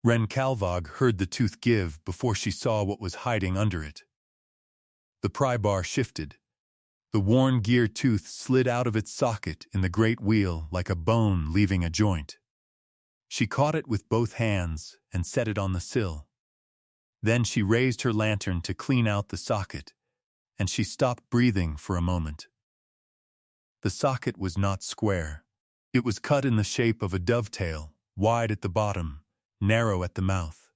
Ren Calvog heard the tooth give before she saw what was hiding under it. The pry bar shifted. The worn gear tooth slid out of its socket in the great wheel like a bone leaving a joint. She caught it with both hands and set it on the sill. Then she raised her lantern to clean out the socket, and she stopped breathing for a moment. The socket was not square. It was cut in the shape of a dovetail, wide at the bottom, narrow at the mouth.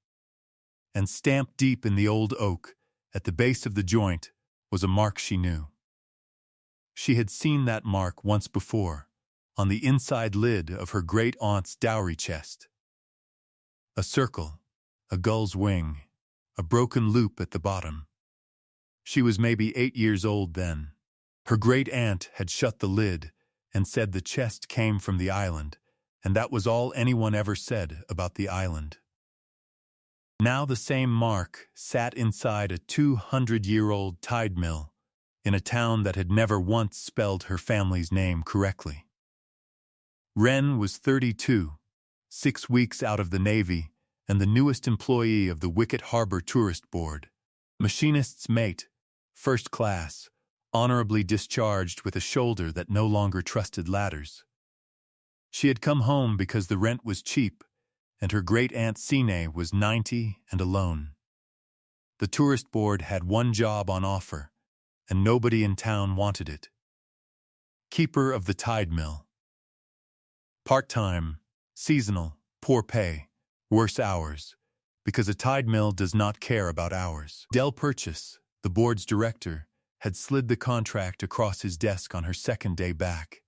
And stamped deep in the old oak, at the base of the joint, was a mark she knew. She had seen that mark once before, on the inside lid of her great-aunt's dowry chest. A circle, a gull's wing, a broken loop at the bottom. She was maybe 8 years old then. Her great-aunt had shut the lid and said the chest came from the island, and that was all anyone ever said about the island. Now the same mark sat inside a 200-year-old tide mill in a town that had never once spelled her family's name correctly. Ren was 32, 6 weeks out of the Navy, and the newest employee of the Wicket Harbor Tourist Board. Machinist's mate, first class, honorably discharged with a shoulder that no longer trusted ladders. She had come home because the rent was cheap, and her great-aunt Sine was 90 and alone. The tourist board had one job on offer, and nobody in town wanted it. Keeper of the tide mill. Part-time, seasonal, poor pay, worse hours, because a tide mill does not care about hours. Del Purchase, the board's director, had slid the contract across his desk on her second day back.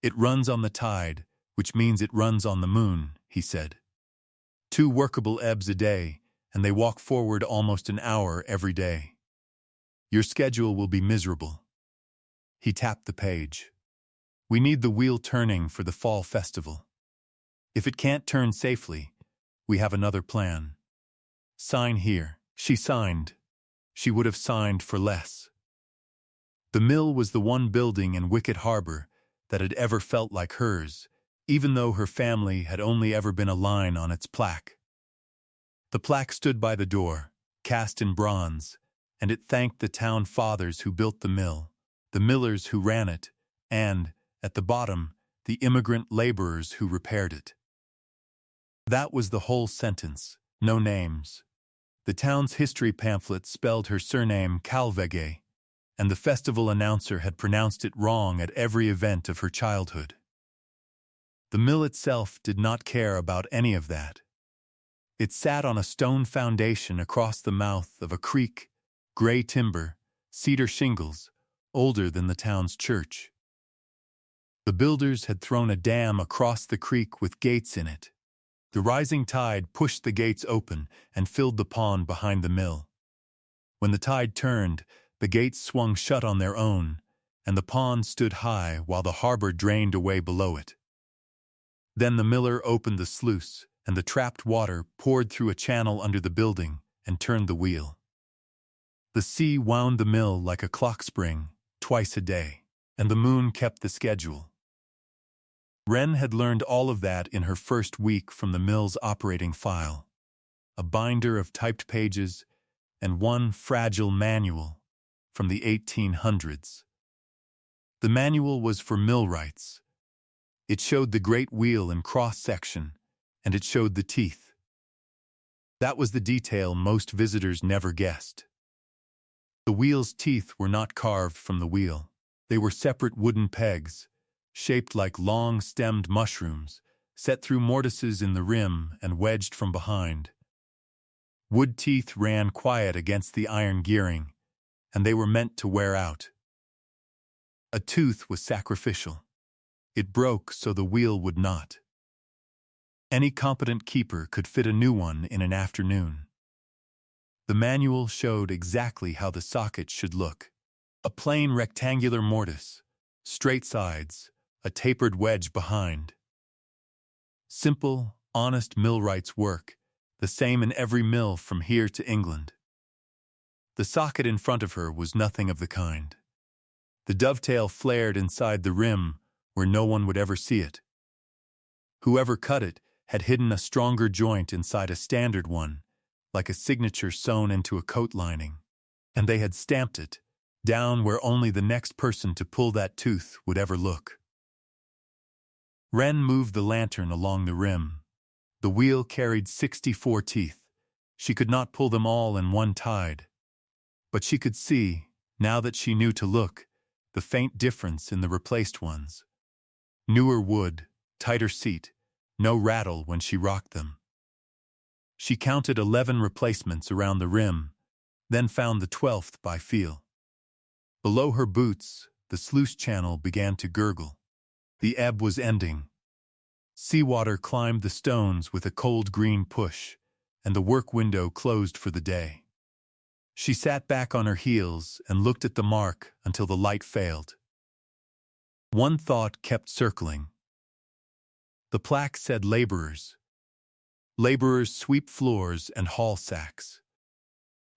It runs on the tide, which means it runs on the moon, he said. 2 workable ebbs a day, and they walk forward almost an hour every day. Your schedule will be miserable. He tapped the page. We need the wheel turning for the fall festival. If it can't turn safely, we have another plan. Sign here. She signed. She would have signed for less. The mill was the one building in Wicket Harbor that had ever felt like hers, even though her family had only ever been a line on its plaque. The plaque stood by the door, cast in bronze, and it thanked the town fathers who built the mill, the millers who ran it, and, at the bottom, the immigrant laborers who repaired it. That was the whole sentence, no names. The town's history pamphlet spelled her surname Calvege, and the festival announcer had pronounced it wrong at every event of her childhood. The mill itself did not care about any of that. It sat on a stone foundation across the mouth of a creek, gray timber, cedar shingles, older than the town's church. The builders had thrown a dam across the creek with gates in it. The rising tide pushed the gates open and filled the pond behind the mill. When the tide turned, the gates swung shut on their own, and the pond stood high while the harbor drained away below it. Then the miller opened the sluice, and the trapped water poured through a channel under the building and turned the wheel. The sea wound the mill like a clock spring, twice a day, and the moon kept the schedule. Ren had learned all of that in her first week from the mill's operating file, a binder of typed pages and one fragile manual from the 1800s. The manual was for millwrights. It showed the great wheel in cross-section, and it showed the teeth. That was the detail most visitors never guessed. The wheel's teeth were not carved from the wheel. They were separate wooden pegs, shaped like long-stemmed mushrooms, set through mortises in the rim and wedged from behind. Wood teeth ran quiet against the iron gearing, and they were meant to wear out. A tooth was sacrificial. It broke so the wheel would not. Any competent keeper could fit a new one in an afternoon. The manual showed exactly how the socket should look. A plain rectangular mortise, straight sides, a tapered wedge behind. Simple, honest millwright's work, the same in every mill from here to England. The socket in front of her was nothing of the kind. The dovetail flared inside the rim where no one would ever see it. Whoever cut it had hidden a stronger joint inside a standard one, like a signature sewn into a coat lining, and they had stamped it down where only the next person to pull that tooth would ever look. Wren moved the lantern along the rim. The wheel carried 64 teeth. She could not pull them all in one tide. But she could see, now that she knew to look, the faint difference in the replaced ones. Newer wood, tighter seat, no rattle when she rocked them. She counted 11 replacements around the rim, then found the 12th by feel. Below her boots, the sluice channel began to gurgle. The ebb was ending. Seawater climbed the stones with a cold green push, and the work window closed for the day. She sat back on her heels and looked at the mark until the light failed. One thought kept circling. The plaque said laborers. Laborers sweep floors and haul sacks.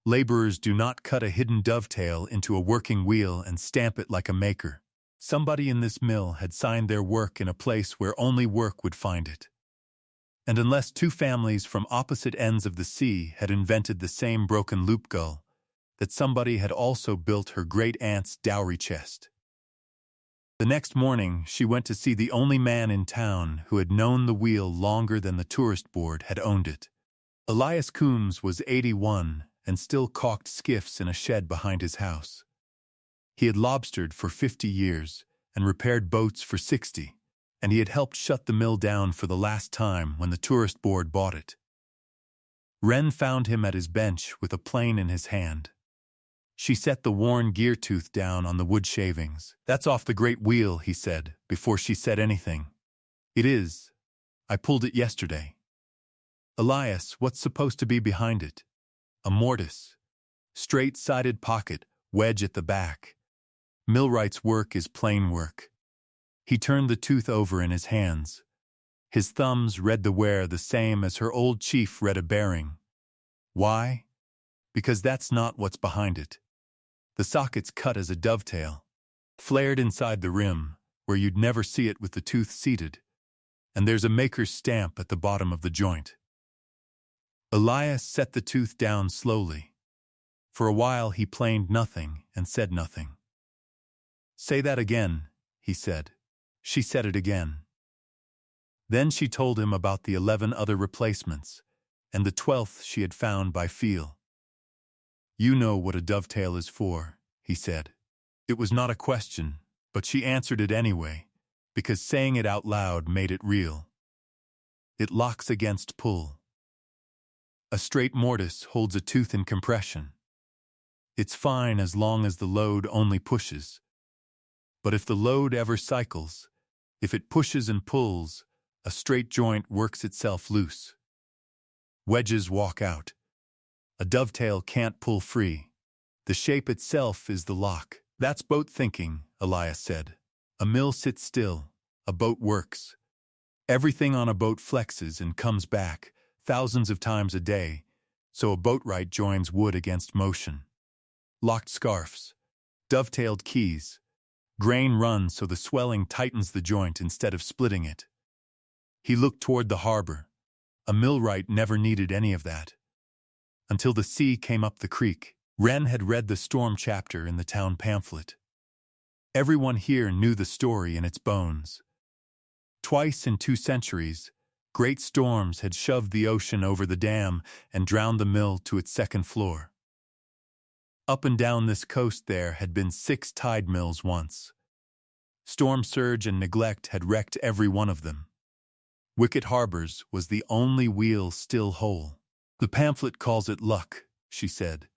Laborers do not cut a hidden dovetail into a working wheel and stamp it like a maker. Somebody in this mill had signed their work in a place where only work would find it. And unless two families from opposite ends of the sea had invented the same broken loop gull, that somebody had also built her great-aunt's dowry chest. The next morning, she went to see the only man in town who had known the wheel longer than the tourist board had owned it. Elias Coombs was 81 and still caulked skiffs in a shed behind his house. He had lobstered for 50 years and repaired boats for 60, and he had helped shut the mill down for the last time when the tourist board bought it. Wren found him at his bench with a plane in his hand. She set the worn gear tooth down on the wood shavings. "That's off the great wheel," he said, before she said anything. "It is. I pulled it yesterday." "Elias, what's supposed to be behind it?" "A mortise. Straight-sided pocket, wedge at the back. Millwright's work is plain work." He turned the tooth over in his hands. His thumbs read the wear the same as her old chief read a bearing. Why? Because that's not what's behind it. The socket's cut as a dovetail, flared inside the rim, where you'd never see it with the tooth seated, and there's a maker's stamp at the bottom of the joint. Elias set the tooth down slowly. For a while he planed nothing and said nothing. "Say that again," he said. She said it again. Then she told him about the 11 other replacements, and the 12th she had found by feel. "You know what a dovetail is for," he said. It was not a question, but she answered it anyway, because saying it out loud made it real. "It locks against pull. A straight mortise holds a tooth in compression. It's fine as long as the load only pushes. But if the load ever cycles, if it pushes and pulls, a straight joint works itself loose. Wedges walk out. A dovetail can't pull free. The shape itself is the lock." "That's boat thinking," Elias said. "A mill sits still. A boat works. Everything on a boat flexes and comes back thousands of times a day, so a boatwright joins wood against motion. Locked scarfs, dovetailed keys. Grain runs so the swelling tightens the joint instead of splitting it." He looked toward the harbor. A millwright never needed any of that. Until the sea came up the creek. Wren had read the storm chapter in the town pamphlet. Everyone here knew the story in its bones. Twice in 2 centuries, great storms had shoved the ocean over the dam and drowned the mill to its 2nd floor. Up and down this coast there had been 6 tide mills once. Storm surge and neglect had wrecked every one of them. Wicket Harbors was the only wheel still whole. "The pamphlet calls it luck," she said.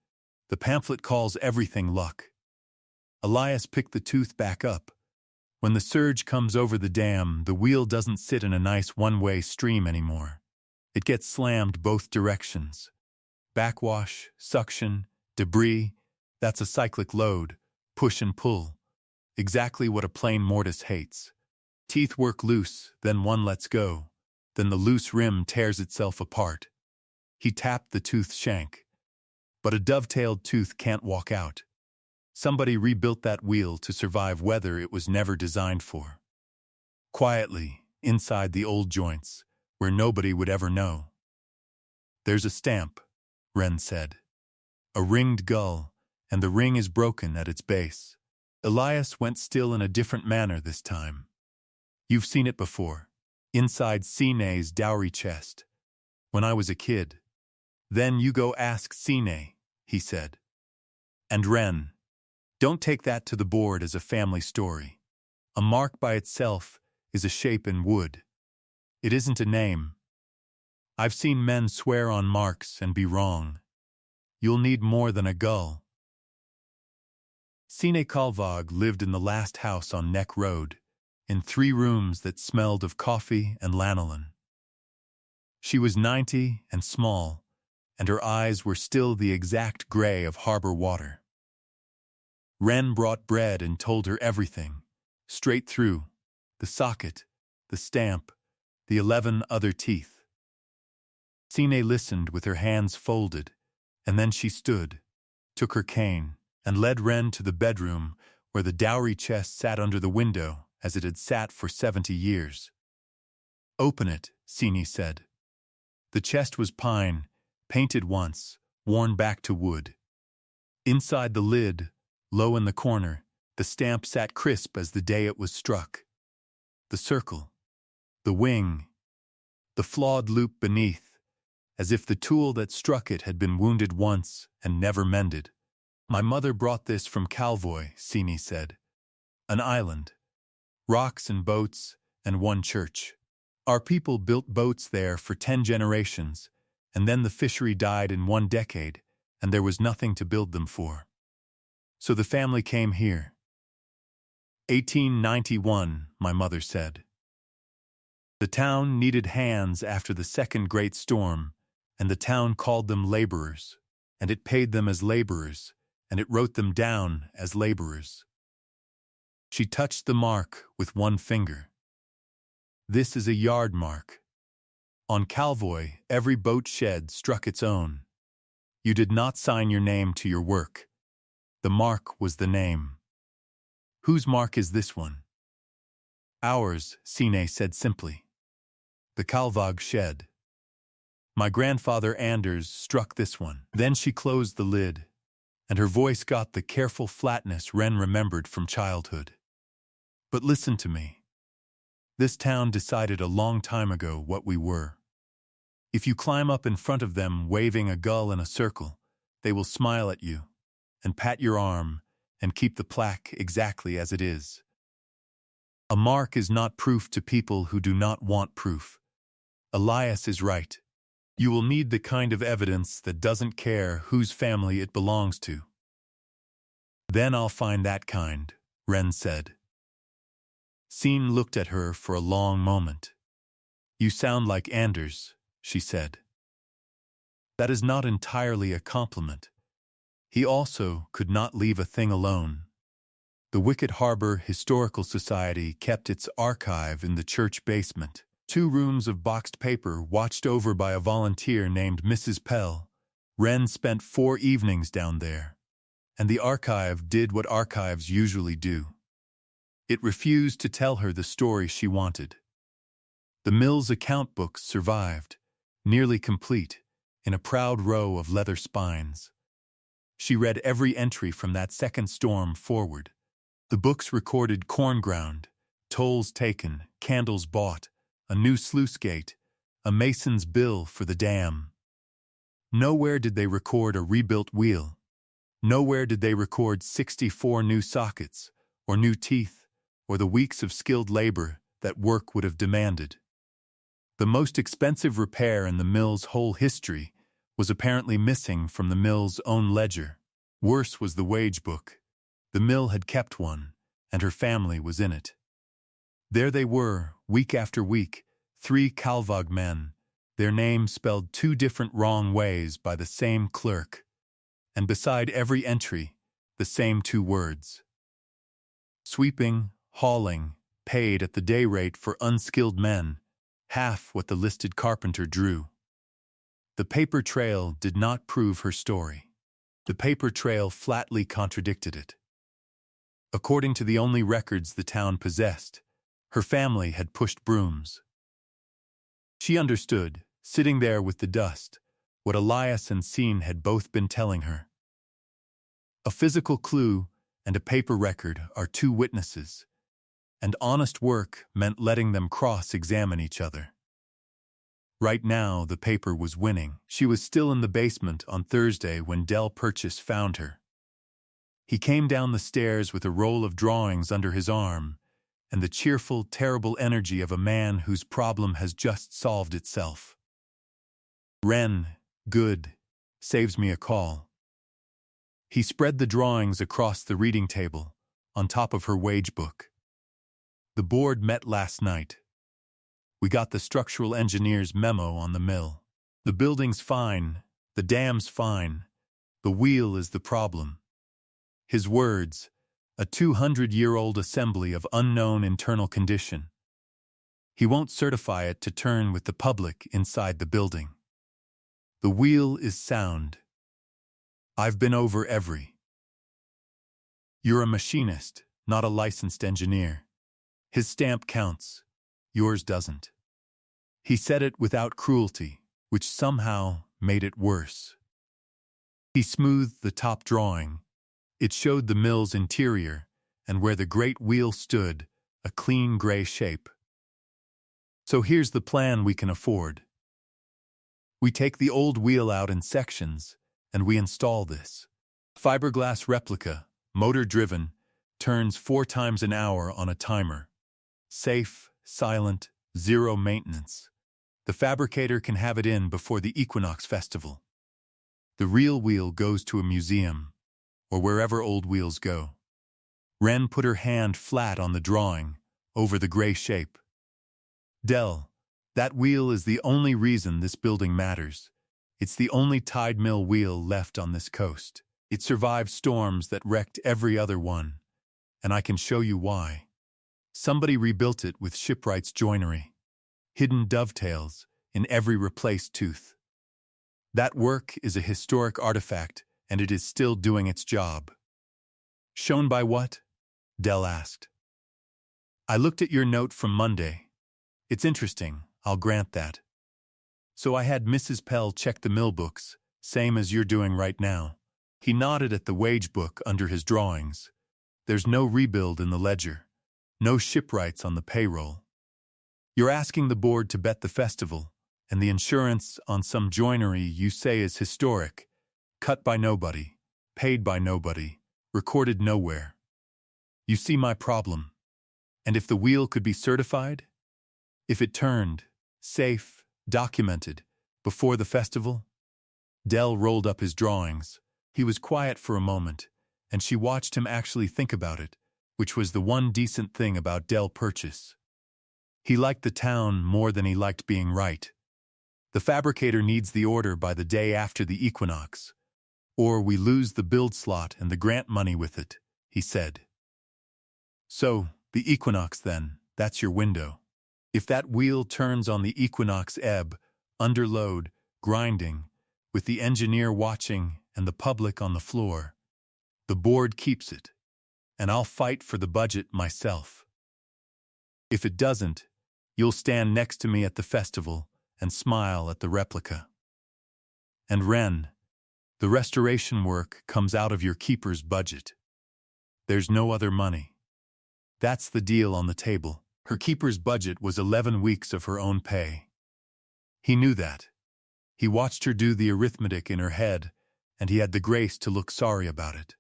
"The pamphlet calls everything luck." Elias picked the tooth back up. When the surge comes over the dam, the wheel doesn't sit in a nice one-way stream anymore. It gets slammed both directions. Backwash, suction, debris, that's a cyclic load, push and pull. Exactly what a plain mortise hates. Teeth work loose, then one lets go. Then the loose rim tears itself apart. He tapped the tooth shank. But a dovetailed tooth can't walk out. Somebody rebuilt that wheel to survive weather it was never designed for. Quietly, inside the old joints, where nobody would ever know. There's a stamp, Wren said. A ringed gull, and the ring is broken at its base. Elias went still in a different manner this time. You've seen it before, inside Sine's dowry chest, when I was a kid. Then you go ask Sine, he said. And Wren, don't take that to the board as a family story. A mark by itself is a shape in wood. It isn't a name. I've seen men swear on marks and be wrong. You'll need more than a gull. Sine Kalvag lived in the last house on Neck Road, in 3 rooms that smelled of coffee and lanolin. She was 90 and small, and her eyes were still the exact gray of harbor water. Wren brought bread and told her everything, straight through, the socket, the stamp, the 11 other teeth. Sine listened with her hands folded, and then she stood, took her cane, and led Wren to the bedroom where the dowry chest sat under the window as it had sat for 70 years. Open it, Sine said. The chest was pine, painted once, worn back to wood. Inside the lid, low in the corner, the stamp sat crisp as the day it was struck. The circle, the wing, the flawed loop beneath, as if the tool that struck it had been wounded once and never mended. My mother brought this from Calvoy, Sine said. An island, rocks and boats, and 1 church. Our people built boats there for 10 generations, and then the fishery died in 1 decade, and there was nothing to build them for. So the family came here. 1891, my mother said. The town needed hands after the second great storm, and the town called them laborers, and it paid them as laborers, and it wrote them down as laborers. She touched the mark with 1 finger. This is a yard mark. On Calvoy, every boat shed struck its own. You did not sign your name to your work. The mark was the name. Whose mark is this one? Ours, Sine said simply. The Kalvag shed. My grandfather Anders struck this one. Then she closed the lid, and her voice got the careful flatness Wren remembered from childhood. But listen to me. This town decided a long time ago what we were. If you climb up in front of them waving a gull in a circle, they will smile at you and pat your arm and keep the plaque exactly as it is. A mark is not proof to people who do not want proof. Elias is right. You will need the kind of evidence that doesn't care whose family it belongs to. Then I'll find that kind, Wren said. Sine looked at her for a long moment. You sound like Anders, she said. That is not entirely a compliment. He also could not leave a thing alone. The Wicket Harbor Historical Society kept its archive in the church basement. 2 rooms of boxed paper watched over by a volunteer named Mrs. Pell. Wren spent 4 evenings down there, and the archive did what archives usually do. It refused to tell her the story she wanted. The mill's account books survived, nearly complete, in a proud row of leather spines. She read every entry from that second storm forward. The books recorded corn ground, tolls taken, candles bought, a new sluice gate, a mason's bill for the dam. Nowhere did they record a rebuilt wheel. Nowhere did they record 64 new sockets, or new teeth, or the weeks of skilled labor that work would have demanded. The most expensive repair in the mill's whole history was apparently missing from the mill's own ledger. Worse was the wage book. The mill had kept one, and her family was in it. There they were, week after week, 3 Kalvag men, their names spelled 2 different wrong ways by the same clerk, and beside every entry, the same 2 words. Sweeping, hauling, paid at the day rate for unskilled men, half what the listed carpenter drew. The paper trail did not prove her story. The paper trail flatly contradicted it. According to the only records the town possessed, her family had pushed brooms. She understood, sitting there with the dust, what Elias and Scene had both been telling her. A physical clue and a paper record are two witnesses, and honest work meant letting them cross-examine each other. Right now, the paper was winning. She was still in the basement on Thursday when Del Purchase found her. He came down the stairs with a roll of drawings under his arm and the cheerful, terrible energy of a man whose problem has just solved itself. Ren, good, saves me a call. He spread the drawings across the reading table, on top of her wage book. The board met last night. We got the structural engineer's memo on the mill. The building's fine, the dam's fine, the wheel is the problem. His words, a 200-year-old assembly of unknown internal condition. He won't certify it to turn with the public inside the building. The wheel is sound. I've been over every. You're a machinist, not a licensed engineer. His stamp counts, yours doesn't. He said it without cruelty, which somehow made it worse. He smoothed the top drawing. It showed the mill's interior, and where the great wheel stood, a clean gray shape. So here's the plan we can afford. We take the old wheel out in sections, and we install this. Fiberglass replica, motor-driven, turns 4 times an hour on a timer. Safe, silent, zero maintenance. The fabricator can have it in before the Equinox Festival. The real wheel goes to a museum, or wherever old wheels go. Ren put her hand flat on the drawing, over the gray shape. Del, that wheel is the only reason this building matters. It's the only tide mill wheel left on this coast. It survived storms that wrecked every other one, and I can show you why. Somebody rebuilt it with shipwright's joinery. Hidden dovetails in every replaced tooth. That work is a historic artifact, and it is still doing its job. Shown by what? Del asked. I looked at your note from Monday. It's interesting, I'll grant that. So I had Mrs. Pell check the mill books, same as you're doing right now. He nodded at the wage book under his drawings. There's no rebuild in the ledger. No shipwrights on the payroll. You're asking the board to bet the festival, and the insurance on some joinery you say is historic, cut by nobody, paid by nobody, recorded nowhere. You see my problem. And if the wheel could be certified? If it turned, safe, documented, before the festival? Del rolled up his drawings. He was quiet for a moment, and she watched him actually think about it, which was the one decent thing about Del Purchase. He liked the town more than he liked being right. The fabricator needs the order by the day after the equinox, or we lose the build slot and the grant money with it, he said. So, the equinox then, that's your window. If that wheel turns on the equinox ebb, under load, grinding, with the engineer watching and the public on the floor, the board keeps it, and I'll fight for the budget myself. If it doesn't, you'll stand next to me at the festival and smile at the replica. And Ren, the restoration work comes out of your keeper's budget. There's no other money. That's the deal on the table. Her keeper's budget was 11 weeks of her own pay. He knew that. He watched her do the arithmetic in her head, and he had the grace to look sorry about it.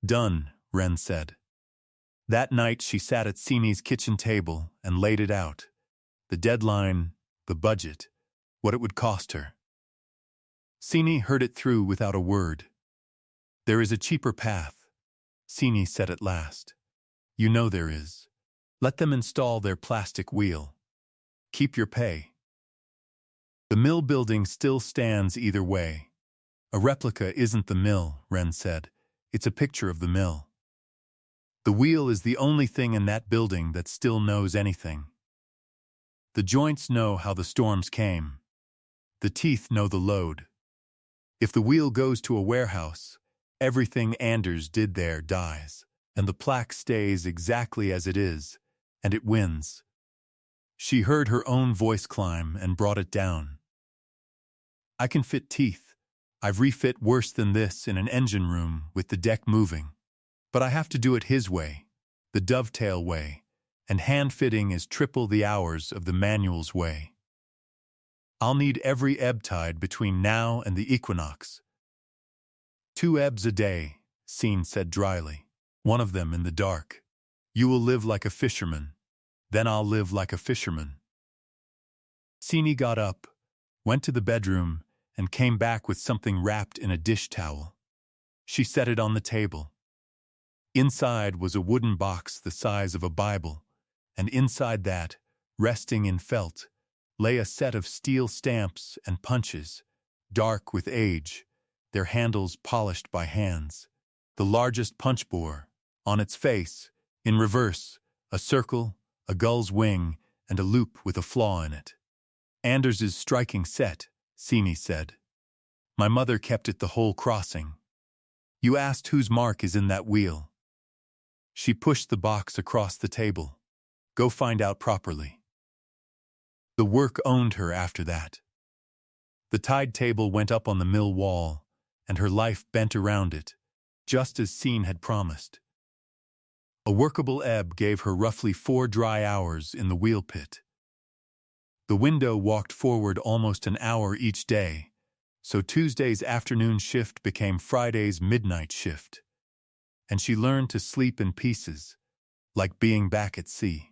Done, Ren said. That night she sat at Sini's kitchen table and laid it out. The deadline, the budget, what it would cost her. Sini heard it through without a word. There is a cheaper path, Sini said at last. You know there is. Let them install their plastic wheel. Keep your pay. The mill building still stands either way. A replica isn't the mill, Ren said. It's a picture of the mill. The wheel is the only thing in that building that still knows anything. The joints know how the storms came. The teeth know the load. If the wheel goes to a warehouse, everything Anders did there dies, and the plaque stays exactly as it is, and it wins. She heard her own voice climb and brought it down. I can fit teeth. I've refit worse than this in an engine room with the deck moving. But I have to do it his way, the Dovetail way, and hand-fitting is triple the hours of the manual's way. I'll need every ebb tide between now and the equinox. 2 ebbs a day, Scene said dryly, one of them in the dark. You will live like a fisherman, then I'll live like a fisherman. Scene got up, went to the bedroom, and came back with something wrapped in a dish towel. She set it on the table. Inside was a wooden box the size of a Bible, and inside that, resting in felt, lay a set of steel stamps and punches, dark with age, their handles polished by hands. The largest punch bore, on its face, in reverse, a circle, a gull's wing, and a loop with a flaw in it. Anders's striking set, Simi said. My mother kept it the whole crossing. You asked whose mark is in that wheel. She pushed the box across the table. Go find out properly. The work owned her after that. The tide table went up on the mill wall, and her life bent around it, just as Scene had promised. A workable ebb gave her roughly 4 dry hours in the wheel pit. The window walked forward almost an hour each day, so Tuesday's afternoon shift became Friday's midnight shift, and she learned to sleep in pieces, like being back at sea.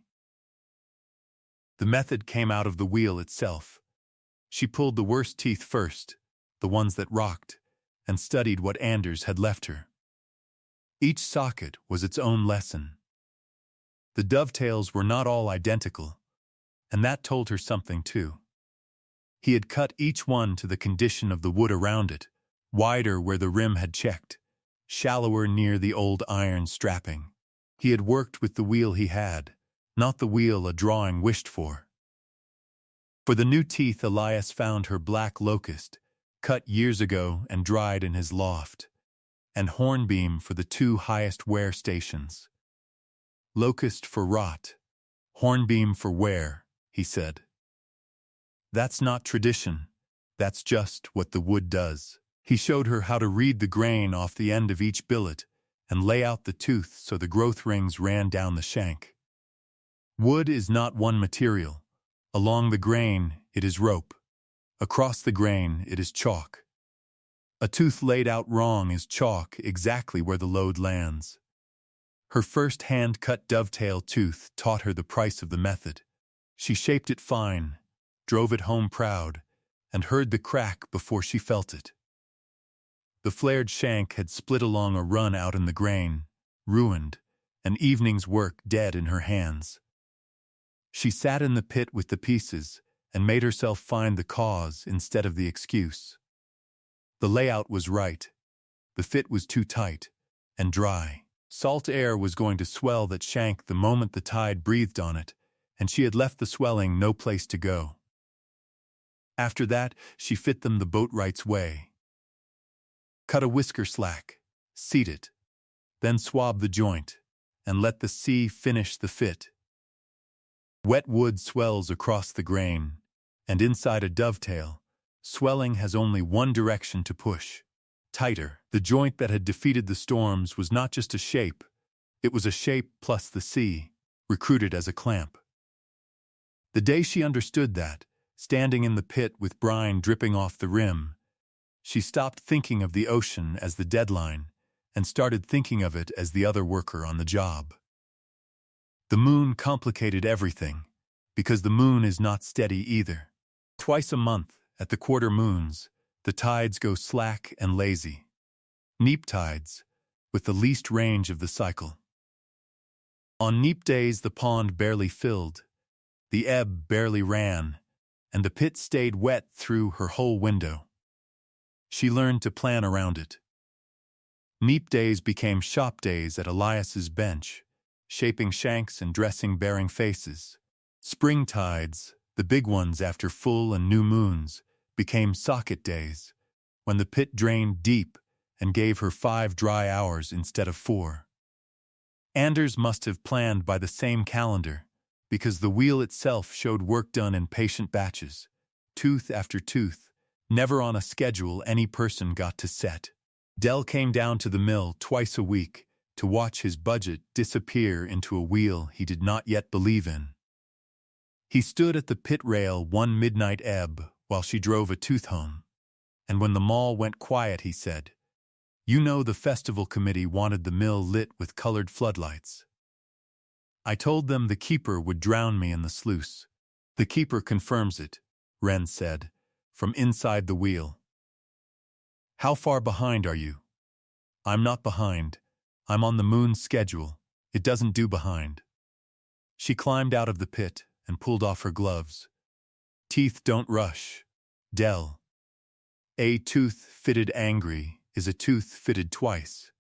The method came out of the wheel itself. She pulled the worst teeth first, the ones that rocked, and studied what Anders had left her. Each socket was its own lesson. The dovetails were not all identical, and that told her something too. He had cut each one to the condition of the wood around it, wider where the rim had checked, shallower near the old iron strapping. He had worked with the wheel he had, not the wheel a drawing wished for. For the new teeth, Elias found her black locust, cut years ago and dried in his loft, and hornbeam for the 2 highest wear stations. Locust for rot, hornbeam for wear, he said. That's not tradition, that's just what the wood does. He showed her how to read the grain off the end of each billet and lay out the tooth so the growth rings ran down the shank. Wood is not one material. Along the grain, it is rope. Across the grain, it is chalk. A tooth laid out wrong is chalk exactly where the load lands. Her first hand-cut dovetail tooth taught her the price of the method. She shaped it fine, drove it home proud, and heard the crack before she felt it. The flared shank had split along a run out in the grain, ruined, an evening's work dead in her hands. She sat in the pit with the pieces and made herself find the cause instead of the excuse. The layout was right. The fit was too tight and dry. Salt air was going to swell that shank the moment the tide breathed on it, and she had left the swelling no place to go. After that, she fit them the boatwright's way. Cut a whisker slack, seat it, then swab the joint, and let the sea finish the fit. Wet wood swells across the grain, and inside a dovetail, swelling has only one direction to push. Tighter. The joint that had defeated the storms was not just a shape, it was a shape plus the sea, recruited as a clamp. The day she understood that, standing in the pit with brine dripping off the rim, she stopped thinking of the ocean as the deadline and started thinking of it as the other worker on the job. The moon complicated everything, because the moon is not steady either. Twice a month, at the quarter moons, the tides go slack and lazy. Neap tides, with the least range of the cycle. On neap days the pond barely filled, the ebb barely ran, and the pit stayed wet through her whole window. She learned to plan around it. Neap days became shop days at Elias's bench, shaping shanks and dressing bearing faces. Spring tides, the big ones after full and new moons, became socket days, when the pit drained deep and gave her 5 dry hours instead of 4. Anders must have planned by the same calendar, because the wheel itself showed work done in patient batches, tooth after tooth, never on a schedule any person got to set. Dell came down to the mill twice a week to watch his budget disappear into a wheel he did not yet believe in. He stood at the pit rail one midnight ebb while she drove a tooth home, and when the mall went quiet he said, "You know the festival committee wanted the mill lit with colored floodlights. I told them the keeper would drown me in the sluice." "The keeper confirms it," Wren said, from inside the wheel. "How far behind are you?" "I'm not behind. I'm on the moon's schedule. It doesn't do behind." She climbed out of the pit and pulled off her gloves. "Teeth don't rush, Dell. A tooth fitted angry is a tooth fitted twice."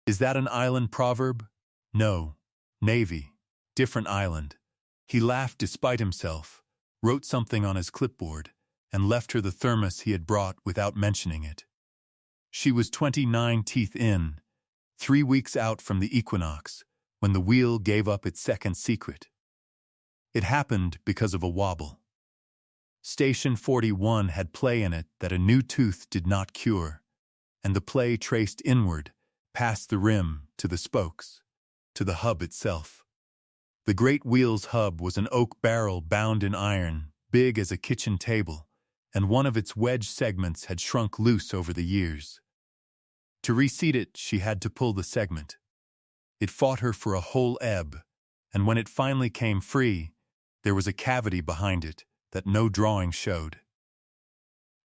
"Is that an island proverb?" "No. Navy. Different island." He laughed despite himself, wrote something on his clipboard, and left her the thermos he had brought without mentioning it. She was 29 teeth in, 3 weeks out from the equinox, when the wheel gave up its second secret. It happened because of a wobble. Station 41 had play in it that a new tooth did not cure, and the play traced inward, past the rim, to the spokes, to the hub itself. The great wheel's hub was an oak barrel bound in iron, big as a kitchen table, and one of its wedge segments had shrunk loose over the years. To reseat it, she had to pull the segment. It fought her for a whole ebb, and when it finally came free, there was a cavity behind it that no drawing showed.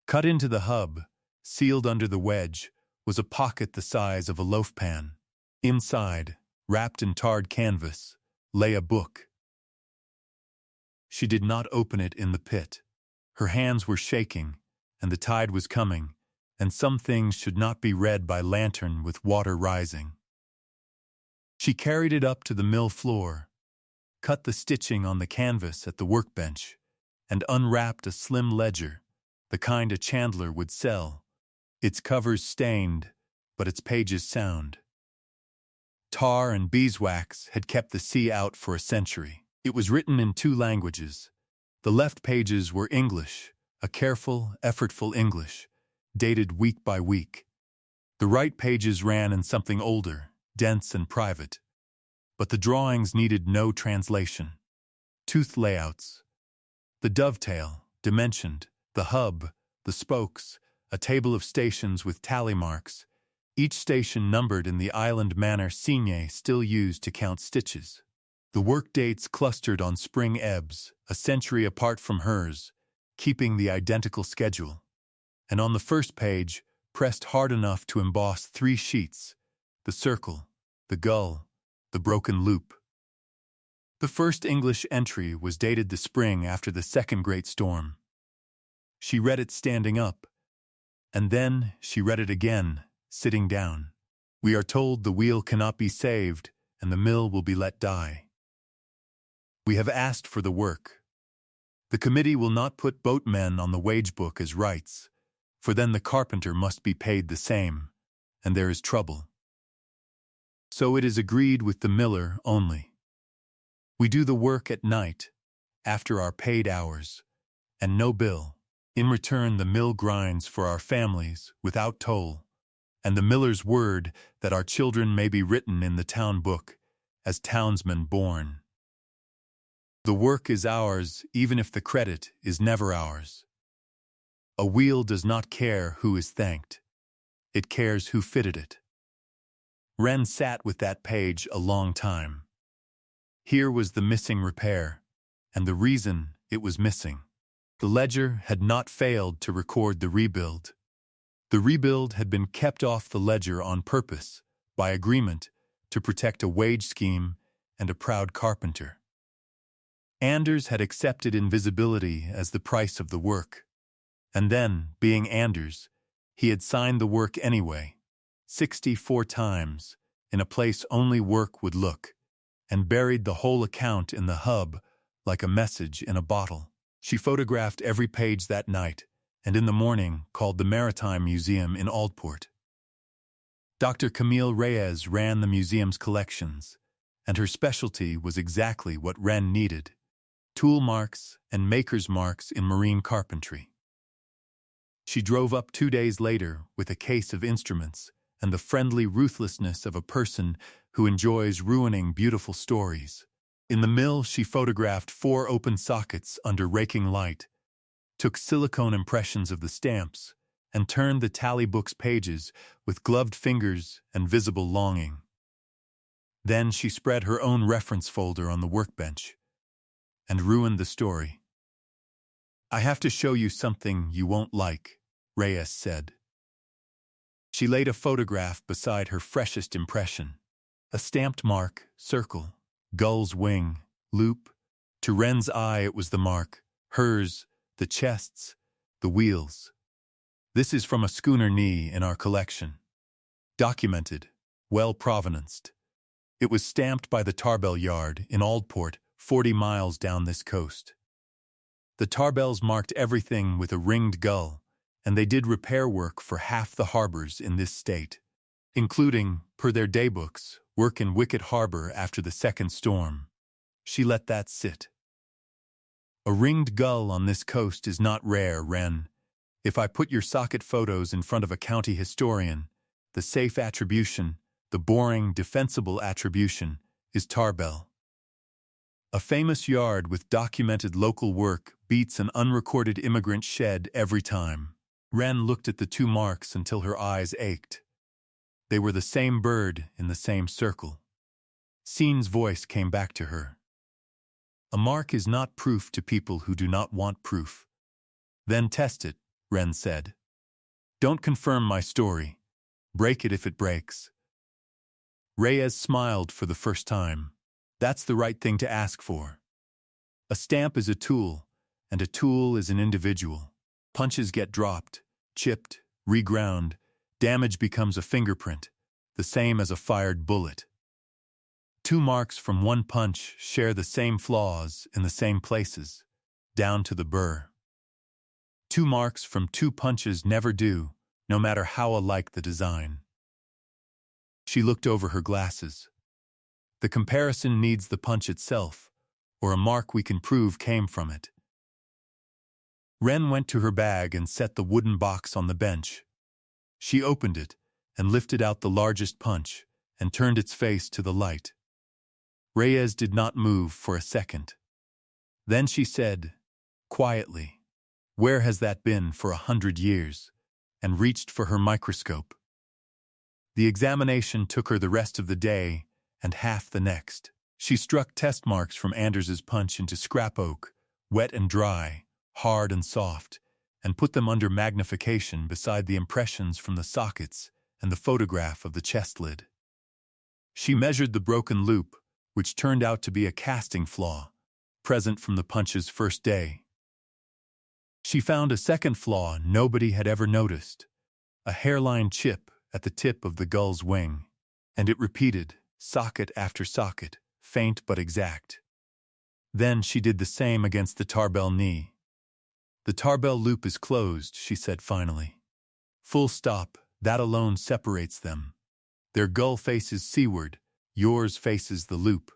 Cut into the hub, sealed under the wedge, was a pocket the size of a loaf pan. Inside, wrapped in tarred canvas, lay a book. She did not open it in the pit. Her hands were shaking, and the tide was coming, and some things should not be read by lantern with water rising. She carried it up to the mill floor, cut the stitching on the canvas at the workbench, and unwrapped a slim ledger, the kind a chandler would sell, its covers stained, but its pages sound. Tar and beeswax had kept the sea out for a century. It was written in 2 languages. The left pages were English, a careful, effortful English, dated week by week. The right pages ran in something older, dense and private, but the drawings needed no translation. Tooth layouts. The dovetail, dimensioned, the hub, the spokes, a table of stations with tally marks, each station numbered in the island manner Signe still used to count stitches. The work dates clustered on spring ebbs, a century apart from hers, keeping the identical schedule. And on the first page, pressed hard enough to emboss 3 sheets, the circle, the gull, the broken loop. The first English entry was dated the spring after the second great storm. She read it standing up, and then she read it again, sitting down. "We are told the wheel cannot be saved, and the mill will be let die. We have asked for the work. The committee will not put boatmen on the wage book as rights, for then the carpenter must be paid the same, and there is trouble. So it is agreed with the miller only. We do the work at night, after our paid hours, and no bill. In return the mill grinds for our families without toll, and the miller's word that our children may be written in the town book as townsmen born. The work is ours even if the credit is never ours. A wheel does not care who is thanked. It cares who fitted it." Wren sat with that page a long time. Here was the missing repair, and the reason it was missing. The ledger had not failed to record the rebuild. The rebuild had been kept off the ledger on purpose, by agreement, to protect a wage scheme and a proud carpenter. Anders had accepted invisibility as the price of the work. And then, being Anders, he had signed the work anyway, 64 times, in a place only work would look, and buried the whole account in the hub like a message in a bottle. She photographed every page that night, and in the morning called the Maritime Museum in Aldport. Dr. Camille Reyes ran the museum's collections, and her specialty was exactly what Wren needed: tool marks and maker's marks in marine carpentry. She drove up 2 days later with a case of instruments and the friendly ruthlessness of a person who enjoys ruining beautiful stories. In the mill, she photographed 4 open sockets under raking light, took silicone impressions of the stamps, and turned the tally book's pages with gloved fingers and visible longing. Then she spread her own reference folder on the workbench and ruined the story. "I have to show you something you won't like," Reyes said. She laid a photograph beside her freshest impression. A stamped mark, circle, gull's wing, loop. To Wren's eye it was the mark, hers, the chests, the wheels. "This is from a schooner knee in our collection. Documented, well provenanced. It was stamped by the Tarbell Yard in Aldport, 40 miles down this coast. The Tarbells marked everything with a ringed gull, and they did repair work for half the harbors in this state, including, per their daybooks, work in Wicket Harbor after the second storm." She let that sit. "A ringed gull on this coast is not rare, Wren. If I put your socket photos in front of a county historian, the safe attribution, the boring, defensible attribution, is Tarbell. A famous yard with documented local work beats an unrecorded immigrant shed every time." Wren looked at the 2 marks until her eyes ached. They were the same bird in the same circle. Scene's voice came back to her. "A mark is not proof to people who do not want proof." "Then test it," Wren said. "Don't confirm my story. Break it if it breaks." Reyes smiled for the first time. That's the right thing to ask for. A stamp is a tool, and a tool is an individual. Punches get dropped, chipped, reground. Damage becomes a fingerprint, the same as a fired bullet. 2 marks from one punch share the same flaws in the same places, down to the burr. 2 marks from 2 punches never do, no matter how alike the design. She looked over her glasses. The comparison needs the punch itself, or a mark we can prove came from it. Wren went to her bag and set the wooden box on the bench. She opened it and lifted out the largest punch and turned its face to the light. Reyes did not move for a second. Then she said, quietly, "Where has that been for 100 years?" and reached for her microscope. The examination took her the rest of the day and half the next. She struck test marks from Anders's punch into scrap oak, wet and dry, hard and soft, and put them under magnification beside the impressions from the sockets and the photograph of the chest lid. She measured the broken loop, which turned out to be a casting flaw, present from the punch's first day. She found a second flaw nobody had ever noticed, a hairline chip at the tip of the gull's wing, and it repeated, socket after socket, faint but exact. Then she did the same against the Tarbell knee. "The Tarbell loop is closed," she said finally. "Full stop, that alone separates them. Their gull faces seaward, yours faces the loop.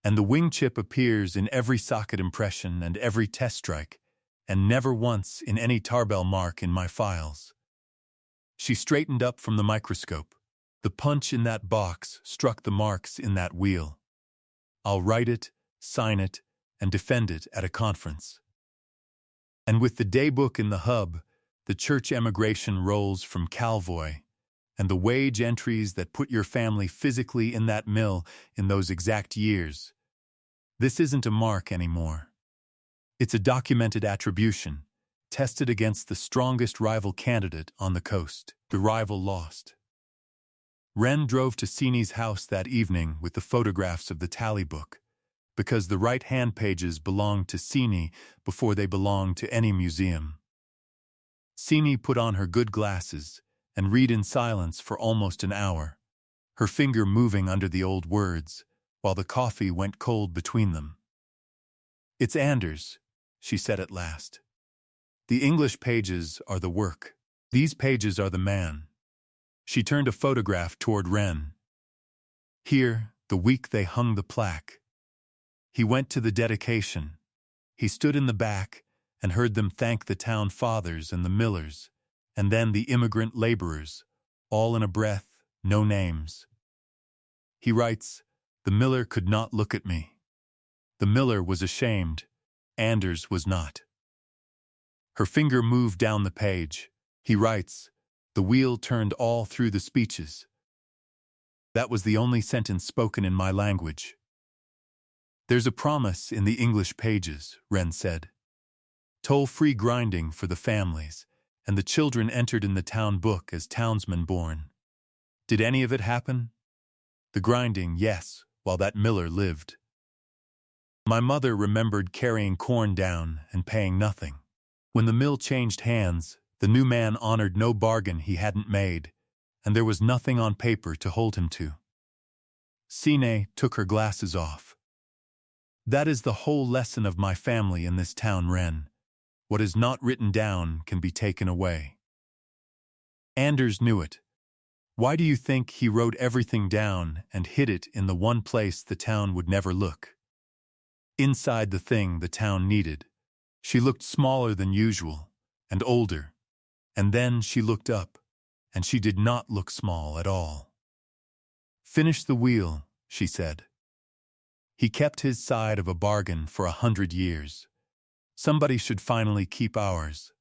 And the wing chip appears in every socket impression and every test strike, and never once in any Tarbell mark in my files." She straightened up from the microscope. "The punch in that box struck the marks in that wheel. I'll write it, sign it, and defend it at a conference." And with the daybook in the hub, the church emigration rolls from Calvoy, and the wage entries that put your family physically in that mill in those exact years. This isn't a mark anymore. It's a documented attribution, tested against the strongest rival candidate on the coast. The rival lost. Wren drove to Seeney's house that evening with the photographs of the tally book, because the right-hand pages belonged to Seeney before they belonged to any museum. Seeney put on her good glasses and read in silence for almost an hour, her finger moving under the old words, while the coffee went cold between them. "It's Anders," she said at last. "The English pages are the work. These pages are the man." She turned a photograph toward Wren. "Here, the week they hung the plaque. He went to the dedication. He stood in the back and heard them thank the town fathers and the millers, and then the immigrant laborers, all in a breath, no names. He writes, "The miller could not look at me. The miller was ashamed. Anders was not." Her finger moved down the page. He writes, "The wheel turned all through the speeches. That was the only sentence spoken in my language." "There's a promise in the English pages," Wren said. "Toll-free grinding for the families, and the children entered in the town book as townsmen born. Did any of it happen?" "The grinding, yes, while that miller lived. My mother remembered carrying corn down and paying nothing. When the mill changed hands, the new man honored no bargain he hadn't made, and there was nothing on paper to hold him to." Sine took her glasses off. "That is the whole lesson of my family in this town, Wren. What is not written down can be taken away." Anders knew it. Why do you think he wrote everything down and hid it in the one place the town would never look? Inside the thing the town needed. She looked smaller than usual, and older. And then she looked up, and she did not look small at all. "Finish the wheel," she said. "He kept his side of a bargain for 100 years. Somebody should finally keep ours."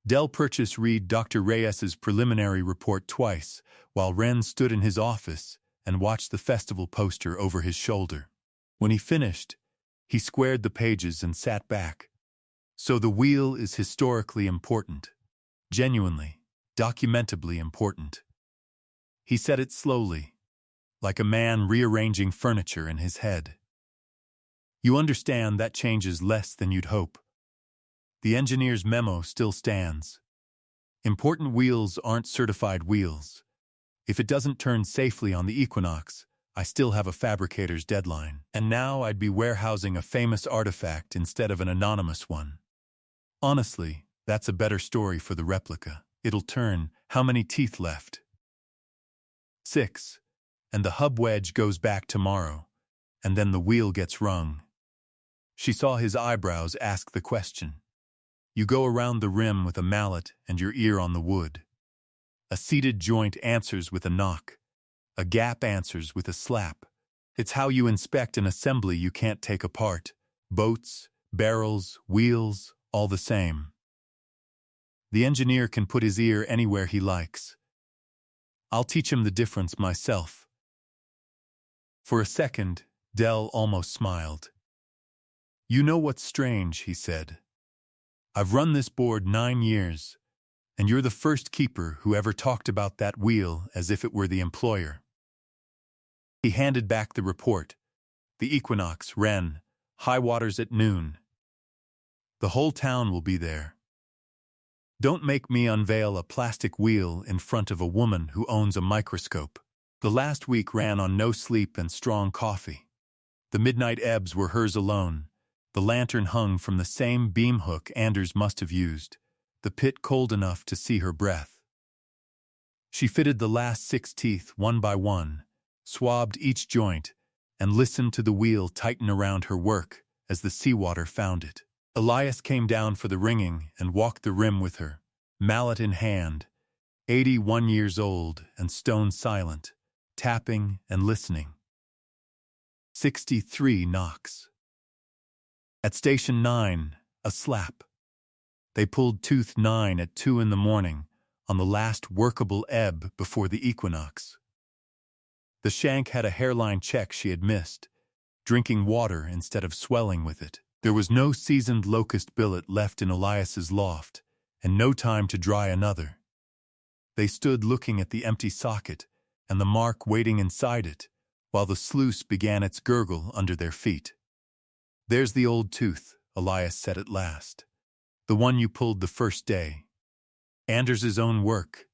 Del Purchase read Dr. Reyes's preliminary report twice, while Wren stood in his office and watched the festival poster over his shoulder. When he finished, he squared the pages and sat back. "So the wheel is historically important. Genuinely, documentably important." He said it slowly, like a man rearranging furniture in his head. "You understand that changes less than you'd hope. The engineer's memo still stands. Important wheels aren't certified wheels. If it doesn't turn safely on the equinox, I still have a fabricator's deadline. And now I'd be warehousing a famous artifact instead of an anonymous one. Honestly, that's a better story for the replica. It'll turn. How many teeth left?" 6. "And the hub wedge goes back tomorrow, and then the wheel gets rung." She saw his eyebrows ask the question. "You go around the rim with a mallet and your ear on the wood. A seated joint answers with a knock. A gap answers with a slap. It's how you inspect an assembly you can't take apart. Boats, barrels, wheels, all the same. The engineer can put his ear anywhere he likes. I'll teach him the difference myself." For a second, Del almost smiled. "You know what's strange," he said. "I've run this board 9 years, and you're the first keeper who ever talked about that wheel as if it were the employer." He handed back the report. "The equinox, Wren, high waters at noon. The whole town will be there. Don't make me unveil a plastic wheel in front of a woman who owns a microscope." The last week ran on no sleep and strong coffee. The midnight ebbs were hers alone. The lantern hung from the same beam hook Anders must have used, the pit cold enough to see her breath. She fitted the last 6 teeth one by one, swabbed each joint, and listened to the wheel tighten around her work as the seawater found it. Elias came down for the ringing and walked the rim with her, mallet in hand, 81 years old and stone silent, tapping and listening. 63 knocks. At Station 9, a slap. They pulled tooth 9 at 2 in the morning, on the last workable ebb before the equinox. The shank had a hairline check she had missed, drinking water instead of swelling with it. There was no seasoned locust billet left in Elias's loft, and no time to dry another. They stood looking at the empty socket and the mark waiting inside it, while the sluice began its gurgle under their feet. "There's the old tooth," Elias said at last. "The one you pulled the first day. Anders's own work.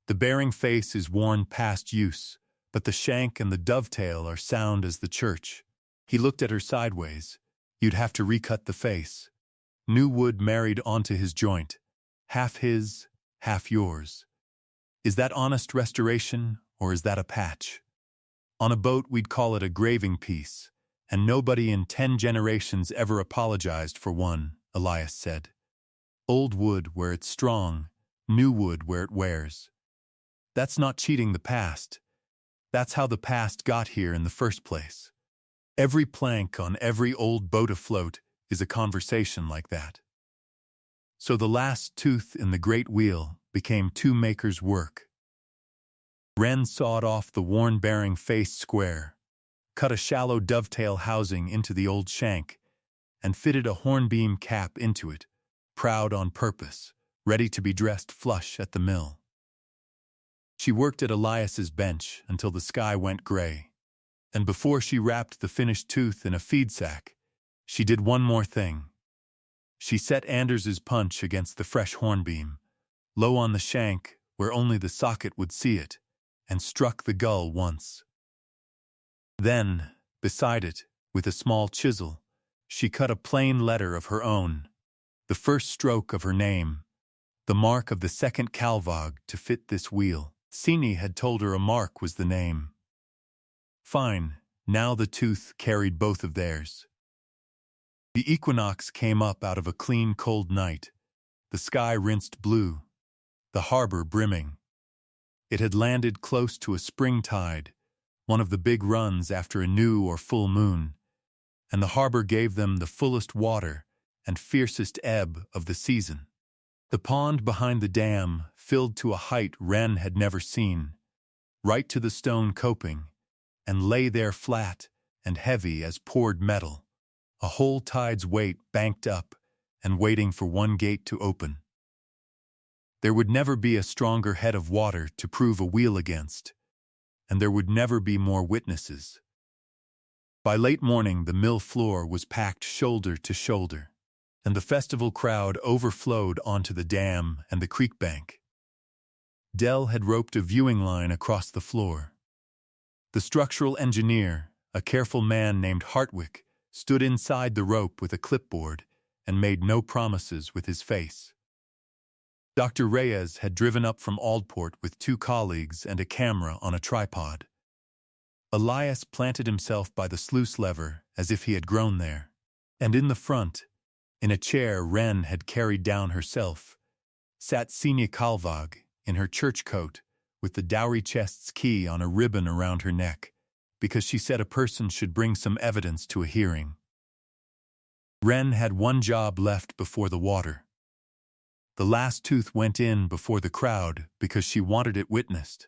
The bearing face is worn past use, but the shank and the dovetail are sound as the church." He looked at her sideways. "You'd have to recut the face. New wood married onto his joint. Half his, half yours. Is that honest restoration, or is that a patch?" On a boat, we'd call it a graving piece, and nobody in 10 generations ever apologized for one, Elias said. Old wood where it's strong, new wood where it wears. That's not cheating the past. That's how the past got here in the first place. Every plank on every old boat afloat is a conversation like that. So the last tooth in the great wheel became two makers' work. Wren sawed off the worn bearing face square, cut a shallow dovetail housing into the old shank, and fitted a hornbeam cap into it, proud on purpose, ready to be dressed flush at the mill. She worked at Elias's bench until the sky went gray, and before she wrapped the finished tooth in a feed sack, she did one more thing. She set Anders's punch against the fresh hornbeam, low on the shank where only the socket would see it, and struck the gull once. Then, beside it, with a small chisel, she cut a plain letter of her own, the first stroke of her name, the mark of the second Calvog to fit this wheel. Sini had told her a mark was the name. Fine, now the tooth carried both of theirs. The equinox came up out of a clean, cold night, the sky rinsed blue, the harbor brimming. It had landed close to a spring tide, one of the big runs after a new or full moon, and the harbor gave them the fullest water and fiercest ebb of the season. The pond behind the dam filled to a height Wren had never seen, right to the stone coping, and lay there flat and heavy as poured metal, a whole tide's weight banked up and waiting for one gate to open. There would never be a stronger head of water to prove a wheel against, and there would never be more witnesses. By late morning, the mill floor was packed shoulder to shoulder, and the festival crowd overflowed onto the dam and the creek bank. Dell had roped a viewing line across the floor. The structural engineer, a careful man named Hartwick, stood inside the rope with a clipboard and made no promises with his face. Dr. Reyes had driven up from Aldport with 2 colleagues and a camera on a tripod. Elias planted himself by the sluice lever as if he had grown there, and in the front, in a chair Wren had carried down herself, sat Senia Kalvag in her church coat with the dowry chest's key on a ribbon around her neck, because she said a person should bring some evidence to a hearing. Wren had one job left before the water. The last tooth went in before the crowd because she wanted it witnessed.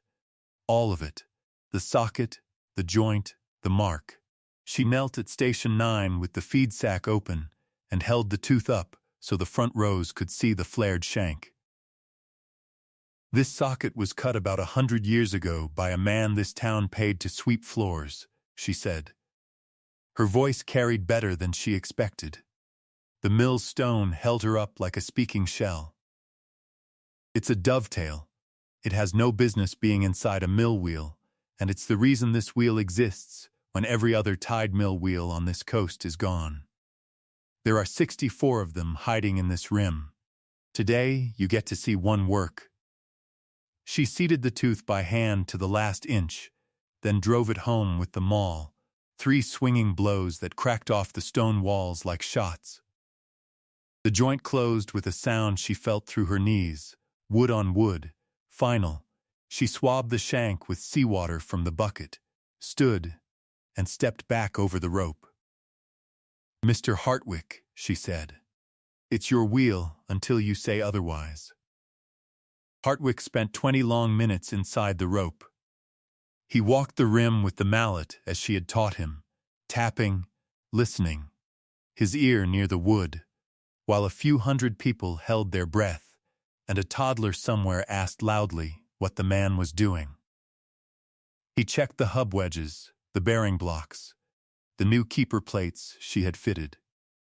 All of it. The socket, the joint, the mark. She knelt at Station 9 with the feed sack open and held the tooth up so the front rows could see the flared shank. This socket was cut about 100 years ago by a man this town paid to sweep floors, she said. Her voice carried better than she expected. The mill stone held her up like a speaking shell. It's a dovetail. It has no business being inside a mill wheel, and it's the reason this wheel exists when every other tide mill wheel on this coast is gone. There are 64 of them hiding in this rim. Today, you get to see one work. She seated the tooth by hand to the last inch, then drove it home with the maul, 3 swinging blows that cracked off the stone walls like shots. The joint closed with a sound she felt through her knees, wood on wood, final. She swabbed the shank with seawater from the bucket, stood, and stepped back over the rope. Mr. Hartwick, she said, it's your wheel until you say otherwise. Hartwick spent 20 long minutes inside the rope. He walked the rim with the mallet as she had taught him, tapping, listening, his ear near the wood, while a few hundred people held their breath, and a toddler somewhere asked loudly what the man was doing. He checked the hub wedges, the bearing blocks, the new keeper plates she had fitted,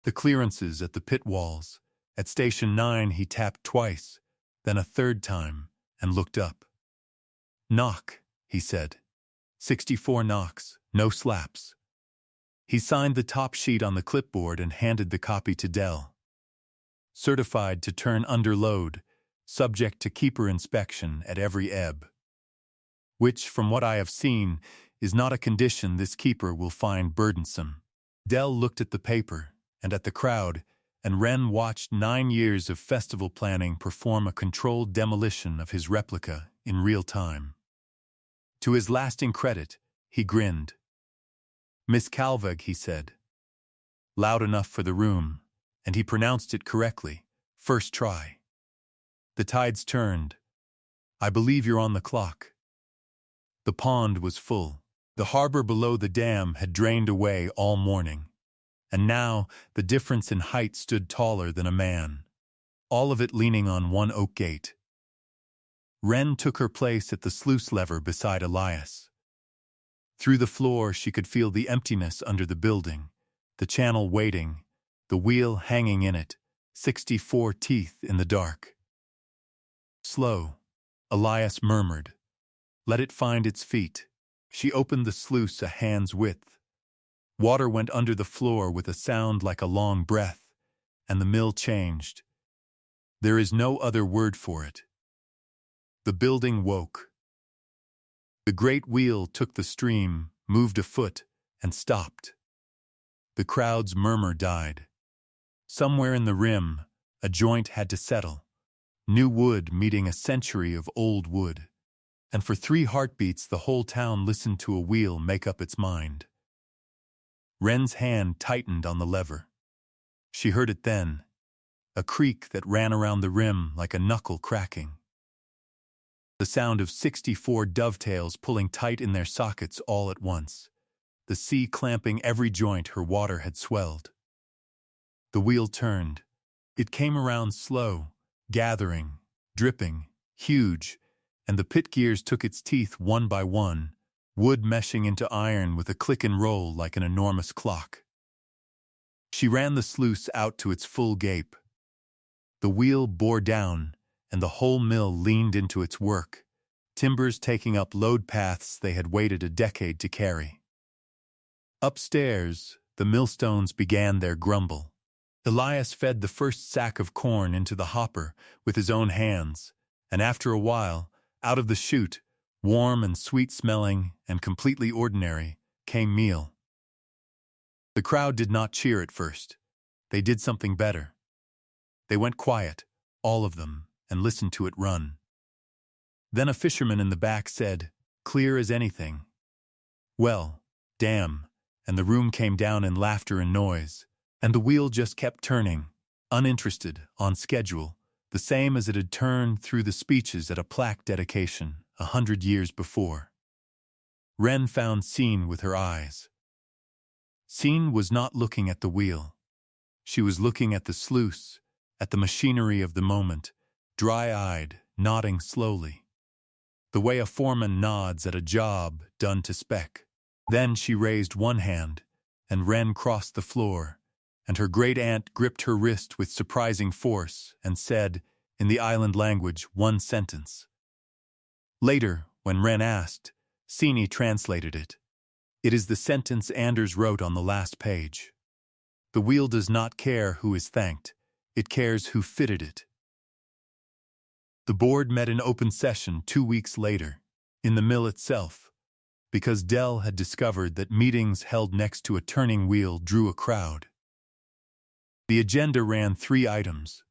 the clearances at the pit walls. At Station 9 he tapped twice, then a third time, and looked up. Knock, he said. 64 knocks, no slaps. He signed the top sheet on the clipboard and handed the copy to Dell. Certified to turn under load, subject to keeper inspection at every ebb. Which, from what I have seen, is not a condition this keeper will find burdensome. Dell looked at the paper and at the crowd, and Wren watched 9 years of festival planning perform a controlled demolition of his replica in real time. To his lasting credit, he grinned. "Miss Calveg," he said, loud enough for the room, and he pronounced it correctly. "First try. The tide's turned. I believe you're on the clock." The pond was full. The harbor below the dam had drained away all morning, and now the difference in height stood taller than a man, all of it leaning on one oak gate. Wren took her place at the sluice lever beside Elias. Through the floor she could feel the emptiness under the building, the channel waiting, the wheel hanging in it, 64 teeth in the dark. "Slow," Elias murmured. "Let it find its feet." She opened the sluice a hand's width. Water went under the floor with a sound like a long breath, and the mill changed. There is no other word for it. The building woke. The great wheel took the stream, moved a foot, and stopped. The crowd's murmur died. Somewhere in the rim, a joint had to settle. New wood meeting a century of old wood. And for 3 heartbeats the whole town listened to a wheel make up its mind. Wren's hand tightened on the lever. She heard it then, a creak that ran around the rim like a knuckle cracking. The sound of 64 dovetails pulling tight in their sockets all at once, the sea clamping every joint her water had swelled. The wheel turned. It came around slow, gathering, dripping, huge, and the pit gears took its teeth one by one, wood meshing into iron with a click and roll like an enormous clock. She ran the sluice out to its full gape. The wheel bore down, and the whole mill leaned into its work, timbers taking up load paths they had waited a decade to carry. Upstairs, the millstones began their grumble. Elias fed the first sack of corn into the hopper with his own hands, and after a while, out of the chute, warm and sweet-smelling and completely ordinary, came meal. The crowd did not cheer at first. They did something better. They went quiet, all of them, and listened to it run. Then a fisherman in the back said, clear as anything, "Well, damn," and the room came down in laughter and noise, and the wheel just kept turning, uninterested, on schedule, the same as it had turned through the speeches at a plaque dedication 100 years before. Wren found Scene with her eyes. Scene was not looking at the wheel. She was looking at the sluice, at the machinery of the moment, dry-eyed, nodding slowly. The way a foreman nods at a job done to spec. Then she raised one hand, and Wren crossed the floor, and her great-aunt gripped her wrist with surprising force and said, in the island language, one sentence. Later, when Wren asked, Sini translated it. It is the sentence Anders wrote on the last page. The wheel does not care who is thanked. It cares who fitted it. The board met in open session 2 weeks later, in the mill itself, because Dell had discovered that meetings held next to a turning wheel drew a crowd. The agenda ran 3 items.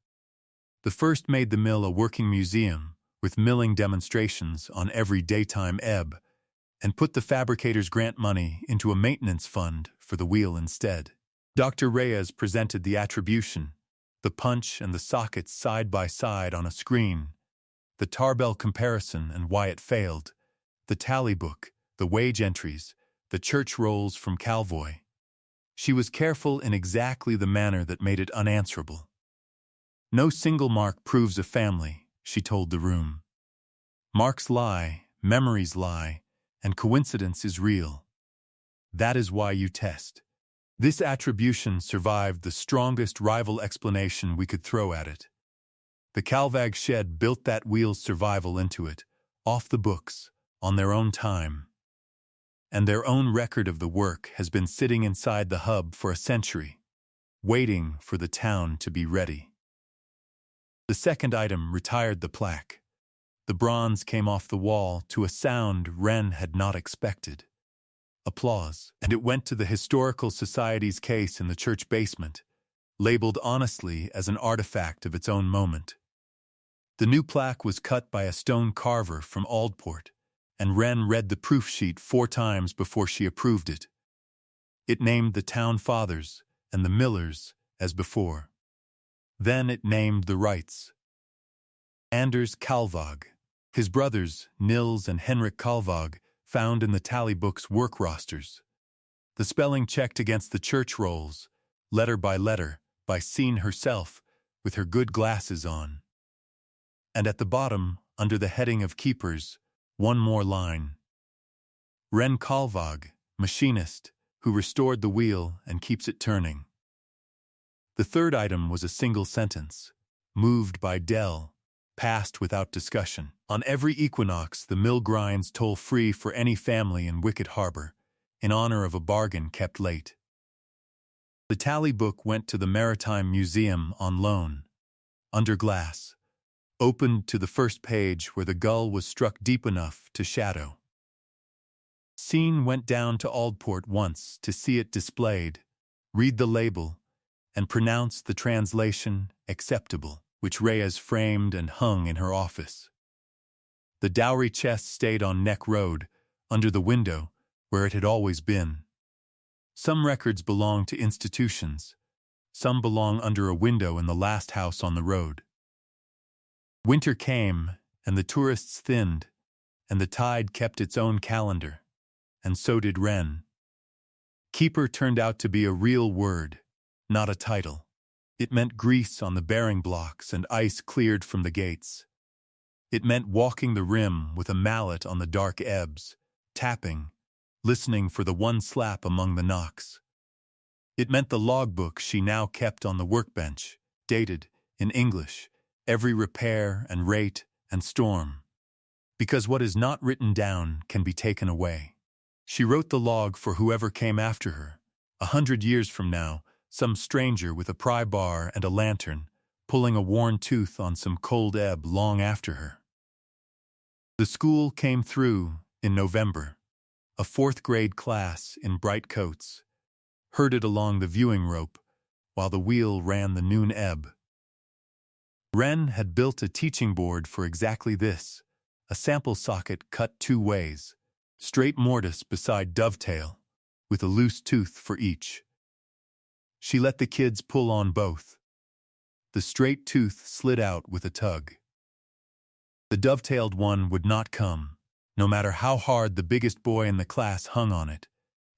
The first made the mill a working museum, with milling demonstrations on every daytime ebb, and put the fabricators' grant money into a maintenance fund for the wheel instead. Dr. Reyes presented the attribution, the punch and the sockets side by side on a screen, the tarbell comparison and why it failed, the tally book, the wage entries, the church rolls from Calvoy. She was careful in exactly the manner that made it unanswerable. No single mark proves a family, she told the room. Marks lie, memories lie, and coincidence is real. That is why you test. This attribution survived the strongest rival explanation we could throw at it. The Calvag shed built that wheel's survival into it, off the books, on their own time. And their own record of the work has been sitting inside the hub for a century, waiting for the town to be ready. The second item retired the plaque. The bronze came off the wall to a sound Wren had not expected. applause, and it went to the Historical Society's case in the church basement, labeled honestly as an artifact of its own moment. The new plaque was cut by a stone carver from Aldport, and Wren read the proof sheet 4 times before she approved it. It named the town fathers and the Millers as before. Then it named the Wrights. Anders Kalvag, his brothers Nils and Henrik Kalvag, found in the tally book's work rosters. The spelling checked against the church rolls, letter, by Scene herself, with her good glasses on. And at the bottom, under the heading of keepers, one more line. Wren Kalvag, machinist, who restored the wheel and keeps it turning. The third item was a single sentence, moved by Dell, passed without discussion. On every equinox, the mill grinds toll free for any family in Wicket Harbor, in honor of a bargain kept late. The tally book went to the Maritime Museum on loan, under glass, opened to the first page where the gull was struck deep enough to shadow. Scene went down to Aldport once to see it displayed, read the label, and pronounce the translation acceptable, which Reyes framed and hung in her office. The dowry chest stayed on Neck Road, under the window, where it had always been. Some records belong to institutions, some belong under a window in the last house on the road. Winter came, and the tourists thinned, and the tide kept its own calendar, and so did Wren. Keeper turned out to be a real word, not a title. It meant grease on the bearing blocks and ice cleared from the gates. It meant walking the rim with a mallet on the dark ebbs, tapping, listening for the one slap among the knocks. It meant the logbook she now kept on the workbench, dated, in English, every repair and rate and storm. Because what is not written down can be taken away. She wrote the log for whoever came after her. 100 years from now, some stranger with a pry bar and a lantern, pulling a worn tooth on some cold ebb long after her. The school came through in November, a 4th grade class in bright coats, herded along the viewing rope while the wheel ran the noon ebb. Wren had built a teaching board for exactly this, a sample socket cut 2 ways, straight mortise beside Dovetail, with a loose tooth for each. She let the kids pull on both. The straight tooth slid out with a tug. The dovetailed one would not come, no matter how hard the biggest boy in the class hung on it,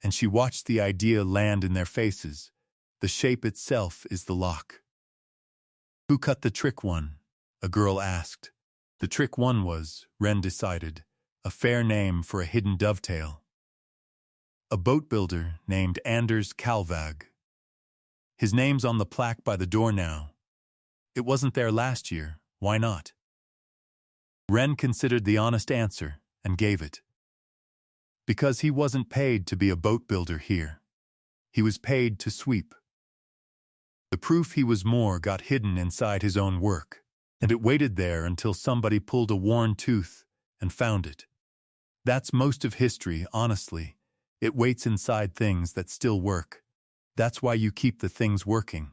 and she watched the idea land in their faces. The shape itself is the lock. Who cut the trick one? A girl asked. The trick one was, Wren decided, a fair name for a hidden dovetail. A boat builder named Anders Kalvag. His name's on the plaque by the door now. It wasn't there last year, why not? Wren considered the honest answer and gave it. Because he wasn't paid to be a boat builder here. He was paid to sweep. The proof he was more got hidden inside his own work, and it waited there until somebody pulled a worn tooth and found it. That's most of history, honestly. It waits inside things that still work. That's why you keep the things working.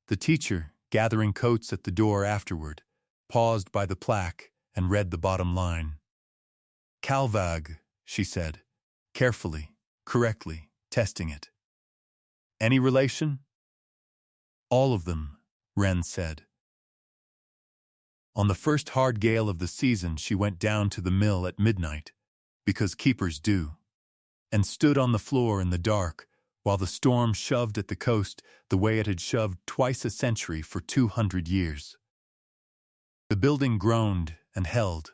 The teacher, gathering coats at the door afterward, paused by the plaque and read the bottom line. Kalvag, she said, carefully, correctly, testing it. Any relation? All of them, Wren said. On the first hard gale of the season, she went down to the mill at midnight, because keepers do, and stood on the floor in the dark while the storm shoved at the coast the way it had shoved twice a century for 200 years. The building groaned and held.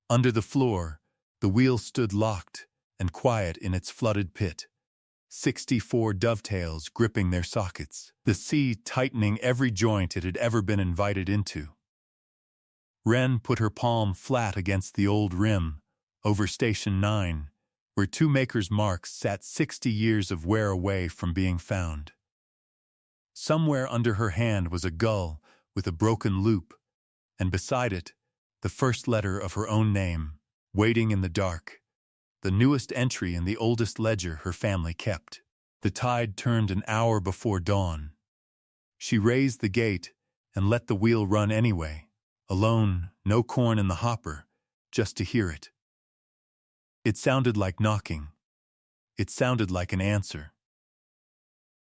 Under the floor, the wheel stood locked and quiet in its flooded pit, 64 dovetails gripping their sockets, the sea tightening every joint it had ever been invited into. Wren put her palm flat against the old rim, over Station 9, where 2 makers' marks sat 60 years of wear away from being found. Somewhere under her hand was a gull with a broken loop, and beside it, the first letter of her own name, waiting in the dark, the newest entry in the oldest ledger her family kept. The tide turned an hour before dawn. She raised the gate and let the wheel run anyway, alone, no corn in the hopper, just to hear it. It sounded like knocking. It sounded like an answer.